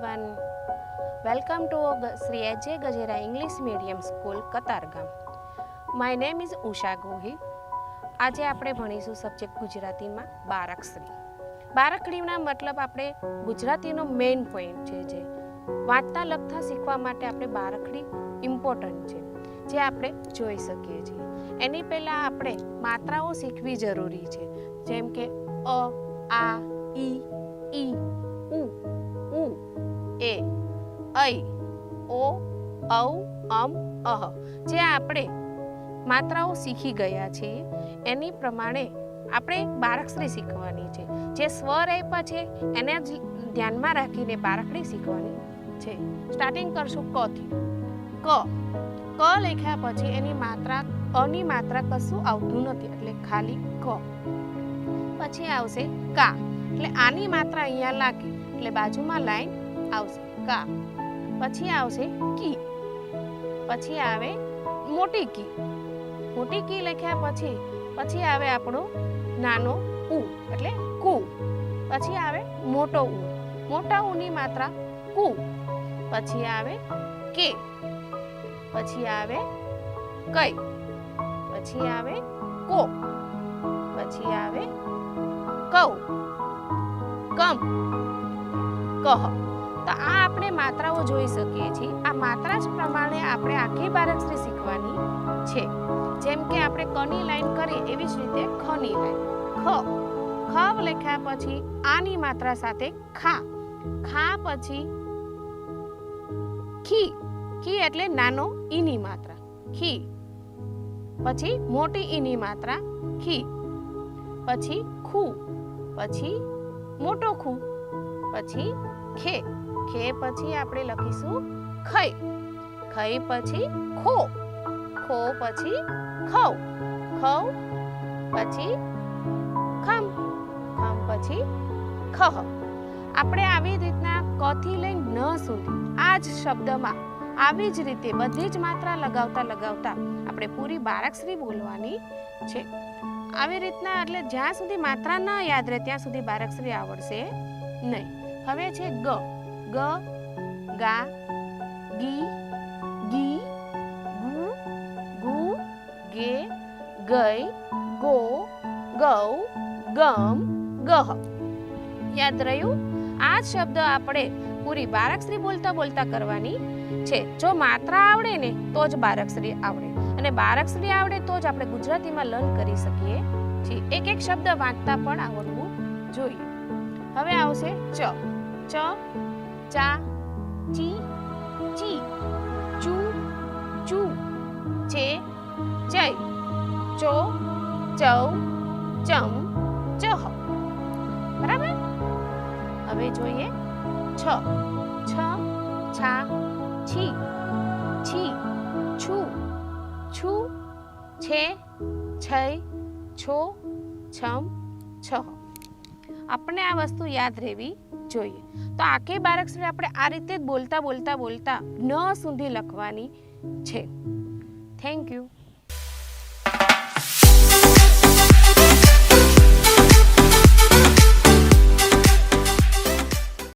everyone. Welcome to Sri Ajay Gajera English Medium School, Katargam. My name is Usha Gohi. આજે આપણે ભણીશું subject ગુજરાતીમાં બારાક્ષરી. બારાક્ષરીના મતલબ આપણે ગુજરાતીનો મેઇન પોઈન્ટ છે જે વાંચતા લખતા શીખવા માટે આપણે બારાક્ષરી ઇમ્પોર્ટન્ટ છે જે આપણે જોઈ શકીએ છીએ. એની પહેલાં આપણે માત્રાઓ શીખવી જરૂરી છે, જેમ કે અ, આ, ઈ, ઉ, એ, ઐ, ઓ, ઔ, અહ જે આપણે માત્રાઓ શીખી ગયા છીએ એની પ્રમાણે આપણે બારાક્ષરી શીખવાની છે. જે સ્વર આપ્યા છે એને જ ધ્યાનમાં રાખીને બારાક્ષરી શીખવાની છે. સ્ટાર્ટિંગ કરશું ક થી. ક લખ્યા પછી એની માત્રા અની માત્રા કશું આવતું નથી એટલે ખાલી ક. પછી આવશે કા એટલે આની માત્રા અહીંયા લાગે એટલે બાજુમાં લાઈન આવશે કા. પછી આવશે કી. પછી આવે મોટી કી. મોટી કી લખ્યા પછી આવે આપણો નાનો ઉ એટલે કુ. પછી આવે મોટો ઉ. મોટા ઉની માત્રા કુ. પછી આવે કે. પછી આવે કઈ. પછી આવે કો. પછી આવે કૌ, કમ, કહ. તો આ આપણે માત્રાઓ જોઈ શકીએ છીએ. આ માત્રા જ પ્રમાણે આપણે આખી બારાક્ષરી શીખવાની છે. જેમ કે આપણે કની લાઈન કરીએ એવી જ રીતે ખની લાઈન. ખ લખ્યા પછી આની માત્રા સાથે ખા. ખા પછી ખી એટલે નાનો ઈની માત્રા ખી. પછી મોટી ઈની માત્રા ખી. પછી ખુ. પછી મોટો ખુ. પછી ખે. ખે પછી આપણે લખીશું ખઈ. ખઈ પછી ખો. ખો પછી ખવ. ખવ પછી ખમ. ખમ પછી ખહ. આપણે આવી રીતના ક થી લઈને ન સુધી આ જ શબ્દમાં આવી જ રીતે બધી જ માત્રા લગાવતા આપણે પૂરી બારાક્ષરી બોલવાની છે. આવી રીતના એટલે જ્યાં સુધી માત્રા ન યાદ રહે ત્યાં સુધી બારાક્ષરી આવડશે નહીં. હવે છે ગ. ગા, ગી, ગી, ગુ, ગે, ગઈ, ગો, ગૌ, ગમ, ગહ. યાદ રહ્યું? આ શબ્દ આપણે પૂરી બારાક્ષરી બોલતા કરવાની છે. જો માત્રા આવડે ને તો જ બારાક્ષરી આવડે, અને બારાક્ષરી આવડે તો જ આપણે ગુજરાતીમાં લર્ન કરી શકીએ છીએ. એક શબ્દ વાંચતા પણ આવડવું જોઈએ. હવે આવશે ચ. ચા, ચી, ચૂ, ચે, ચય, ચો, ચૌ, ચમ, ચહ. બરાબર? હવે જોઈએ છ. છા, છી, છું, છે, છય, છો, છમ, છહ. આપણે આ વસ્તુ યાદ રહેવી જોઈએ. તો આખી બારાક્ષરી આપણે આ રીતે જ બોલતા ન સુધી લખવાની છે. Thank you.